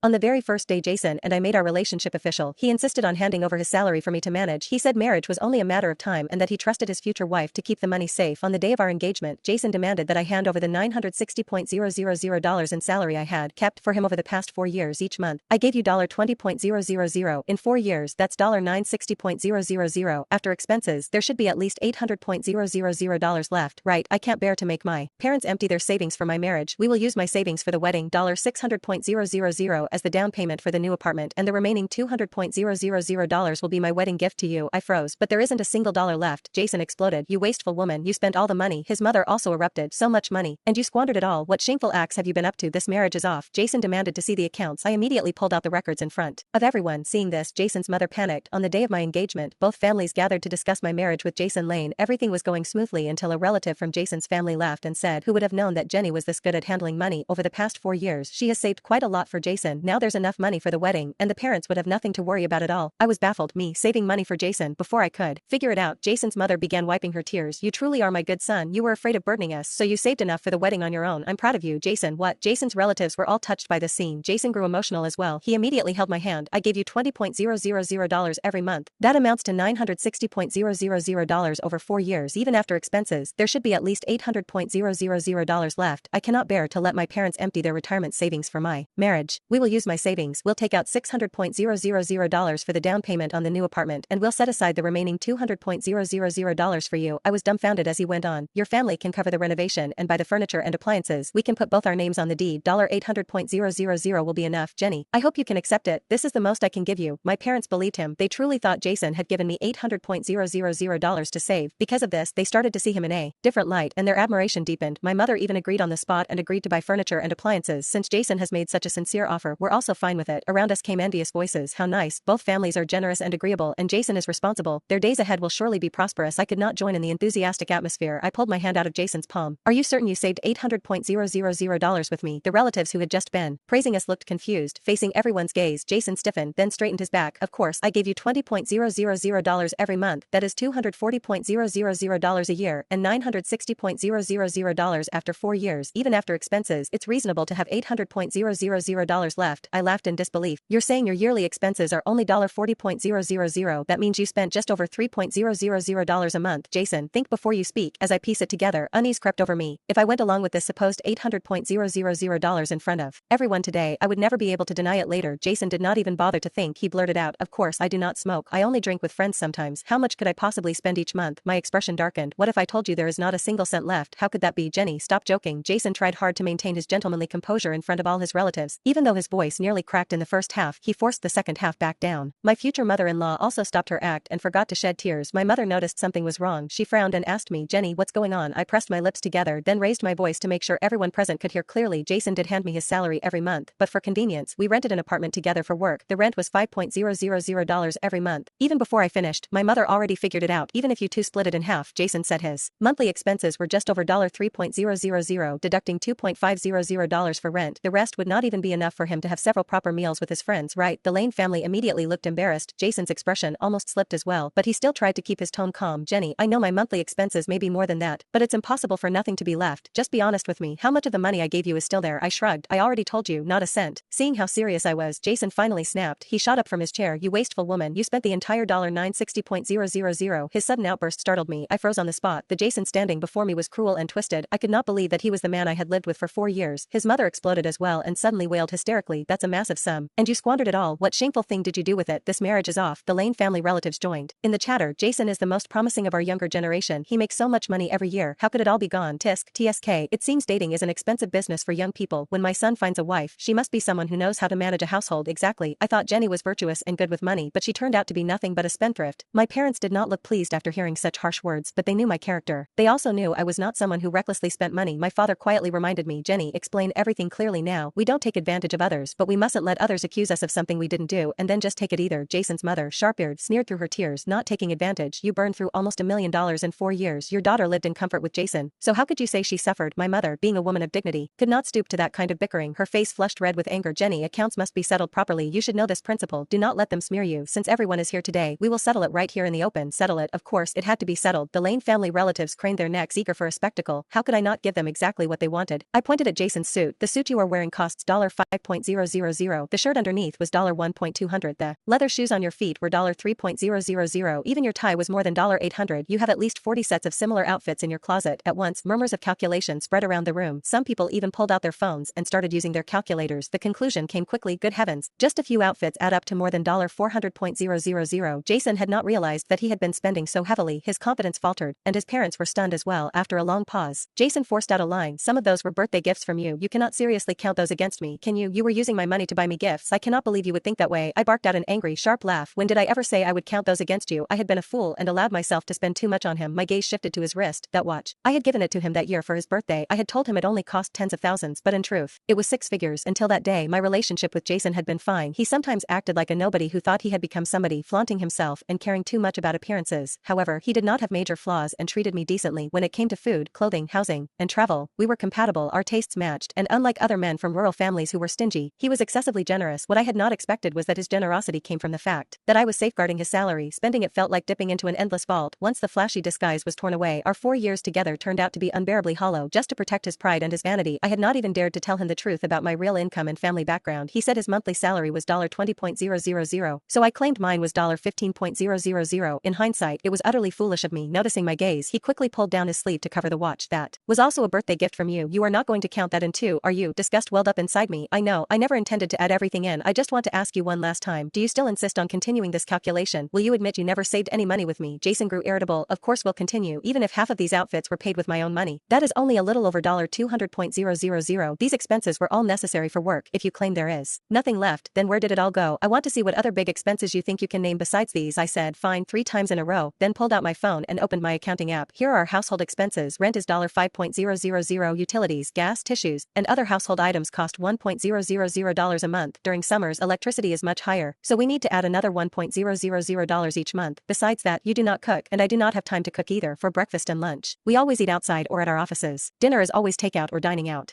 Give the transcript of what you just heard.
On the very first day Jason and I made our relationship official, he insisted on handing over his salary for me to manage. He said marriage was only a matter of time and that he trusted his future wife to keep the money safe. On the day of our engagement, Jason demanded that I hand over the $960,000 in salary I had kept for him over the past 4 years each month. I gave you $20,000 in 4 years, that's $960,000. After expenses, there should be at least $800,000 left, right? I can't bear to make my parents empty their savings for my marriage. We will use my savings for the wedding, $600,000 as the down payment for the new apartment, and the remaining $200,000 will be my wedding gift to you. I froze, but there isn't a single dollar left. Jason exploded. You wasteful woman, you spent all the money. His mother also erupted. So much money, and you squandered it all. What shameful acts have you been up to? This marriage is off. Jason demanded to see the accounts. I immediately pulled out the records in front of everyone. Seeing this, Jason's mother panicked. On the day of my engagement, both families gathered to discuss my marriage with Jason Lane. Everything was going smoothly until a relative from Jason's family laughed and said, "Who would have known that Jenny was this good at handling money? Over the past 4 years, she has saved quite a lot for Jason. Now there's enough money for the wedding, and the parents would have nothing to worry about at all." I was baffled. Me saving money for Jason before I could figure it out. Jason's mother began wiping her tears. "You truly are my good son. You were afraid of burdening us, so you saved enough for the wedding on your own. I'm proud of you, Jason." What? Jason's relatives were all touched by this scene. Jason grew emotional as well. He immediately held my hand. "I gave you $20,000 every month. That amounts to $960,000 over 4 years. Even after expenses, there should be at least $800,000 left. I cannot bear to let my parents empty their retirement savings for my marriage. We will use my savings. We'll take out $600,000 for the down payment on the new apartment, and we'll set aside the remaining $200,000 for you." I was dumbfounded as he went on. "Your family can cover the renovation and buy the furniture and appliances. We can put both our names on the deed. $800,000 will be enough. Jenny, I hope you can accept it. This is the most I can give you." My parents believed him. They truly thought Jason had given me $800,000 to save. Because of this, they started to see him in a different light, and their admiration deepened. My mother even agreed on the spot and agreed to buy furniture and appliances. Since Jason has made such a sincere offer, we're also fine with it. Around us came envious voices. "How nice. Both families are generous and agreeable, and Jason is responsible. Their days ahead will surely be prosperous." I could not join in the enthusiastic atmosphere. I pulled my hand out of Jason's palm. "Are you certain you saved $800,000 with me?" The relatives who had just been praising us looked confused. Facing everyone's gaze, Jason stiffened, then straightened his back. "Of course, I gave you $20,000 every month. That is $240,000 a year, and $960,000 after 4 years. Even after expenses, it's reasonable to have $800,000 left." I laughed in disbelief. "You're saying your yearly expenses are only $40,000? That means you spent just over $3,000 a month." "Jason, think before you speak." As I piece it together, unease crept over me. If I went along with this supposed $800,000 in front of everyone today, I would never be able to deny it later. Jason did not even bother to think. He blurted out, "Of course I do not smoke. I only drink with friends sometimes. How much could I possibly spend each month?" My expression darkened. "What if I told you there is not a single cent left? How could that be?" "Jenny, stop joking." Jason tried hard to maintain his gentlemanly composure in front of all his relatives. Even though his voice nearly cracked in the first half, he forced the second half back down. My future mother-in-law also stopped her act and forgot to shed tears. My mother noticed something was wrong. She frowned and asked me, "Jenny, what's going on?" I pressed my lips together, then raised my voice to make sure everyone present could hear clearly. Jason did hand me his salary every month, but for convenience, we rented an apartment together for work. The rent was $5,000 every month. Even before I finished, my mother already figured it out. "Even if you two split it in half," Jason said his monthly expenses were just over $3,000, deducting $2,500 for rent. The rest would not even be enough for him to have several proper meals with his friends. "Right." The Lane family immediately looked embarrassed. Jason's expression almost slipped as well, but he still tried to keep his tone calm. "Jenny, I know my monthly expenses may be more than that, but it's impossible for nothing to be left. Just be honest with me. How much of the money I gave you is still there?" I shrugged. "I already told you, not a cent." Seeing how serious I was, Jason finally snapped. He shot up from his chair. "You wasteful woman, you spent the entire $960,000. His sudden outburst startled me. I froze on the spot. The Jason standing before me was cruel and twisted. I could not believe that he was the man I had lived with for 4 years. His mother exploded as well and suddenly wailed hysterically, "That's a massive sum. And you squandered it all. What shameful thing did you do with it? This marriage is off." The Lane family relatives joined in the chatter. "Jason is the most promising of our younger generation. He makes so much money every year. How could it all be gone?" TSK. "It seems dating is an expensive business for young people. When my son finds a wife, she must be someone who knows how to manage a household." "Exactly. I thought Jenny was virtuous and good with money, but she turned out to be nothing but a spendthrift." My parents did not look pleased after hearing such harsh words, but they knew my character. They also knew I was not someone who recklessly spent money. My father quietly reminded me, "Jenny, explain everything clearly now. We don't take advantage of others, but we mustn't let others accuse us of something we didn't do and then just take it either." Jason's mother, sharp-eared, sneered through her tears. "Not taking advantage. You burned through almost $1 million in 4 years. Your daughter lived in comfort with Jason. So how could you say she suffered?" My mother, being a woman of dignity, could not stoop to that kind of bickering. Her face flushed red with anger. "Jenny, accounts must be settled properly. You should know this principle. Do not let them smear you. Since everyone is here today, we will settle it right here in the open." Settle it? Of course, it had to be settled. The Lane family relatives craned their necks eager for a spectacle. How could I not give them exactly what they wanted? I pointed at Jason's suit. "The suit you are wearing costs $5,000. $1.000. The shirt underneath was $1.200. The leather shoes on your feet were $3.000. Even your tie was more than $800. You have at least 40 sets of similar outfits in your closet. At once, murmurs of calculation spread around the room. Some people even pulled out their phones and started using their calculators. The conclusion came quickly. Good heavens, just a few outfits add up to more than $400.000. Jason had not realized that he had been spending so heavily. His confidence faltered, and his parents were stunned as well. After a long pause, Jason forced out a line. Some of those were birthday gifts from you. You cannot seriously count those against me, can you? You were using my money to buy me gifts. I cannot believe you would think that way. I barked out an angry, sharp laugh. When did I ever say I would count those against you? I had been a fool and allowed myself to spend too much on him. My gaze shifted to his wrist. That watch. I had given it to him that year for his birthday. I had told him it only cost tens of thousands, but in truth, it was six figures. Until that day, my relationship with Jason had been fine. He sometimes acted like a nobody who thought he had become somebody, flaunting himself and caring too much about appearances. However, he did not have major flaws and treated me decently. When it came to food, clothing, housing, and travel, we were compatible, our tastes matched, and unlike other men from rural families who were stingy, he was excessively generous. What I had not expected was that his generosity came from the fact that I was safeguarding his salary. Spending it felt like dipping into an endless vault. Once the flashy disguise was torn away, our 4 years together turned out to be unbearably hollow. Just to protect his pride and his vanity, I had not even dared to tell him the truth about my real income and family background. He said his monthly salary was $20.000, so I claimed mine was $15.000. In hindsight, it was utterly foolish of me. Noticing my gaze, he quickly pulled down his sleeve to cover the watch. That was also a birthday gift from you. You are not going to count that in too, are you? Disgust welled up inside me. I know, I never intended to add everything in. I just want to ask you one last time. Do you still insist on continuing this calculation? Will you admit you never saved any money with me? Jason grew irritable. Of course we'll continue, even if half of these outfits were paid with my own money. That is only a little over $200.000. These expenses were all necessary for work. If you claim there is nothing left, then where did it all go? I want to see what other big expenses you think you can name besides these. I said fine 3 times in a row, then pulled out my phone and opened my accounting app. Here are our household expenses. Rent is $5.000. Utilities, gas, tissues, and other household items cost $1.000 a month. During summers, electricity is much higher, so we need to add another $1.000 each month. Besides that, you do not cook, and I do not have time to cook either. For breakfast and lunch, we always eat outside or at our offices. Dinner is always takeout or dining out.